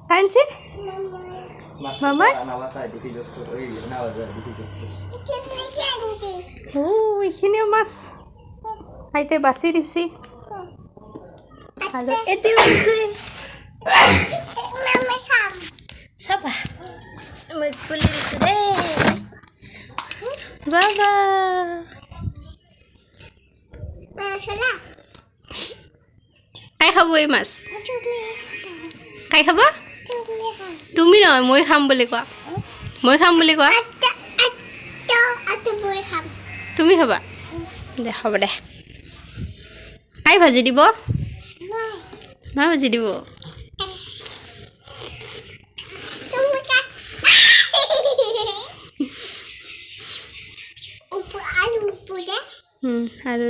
কাঞ্চি মামা এইখিনিও মাছ আইতে বাছি দিছি আৰু এতিয়াও আছে চাবা মই খুলি দিছোঁ দেই বাবা কাই খাব এই মাছ কাই খাব তুমি নহয় মই খাম বুলি কোৱা মই খাম বুলি কোৱা তুমি খাবা দে হ'ব দে কাই ভাজি দিব মা ভাজি দিব আৰু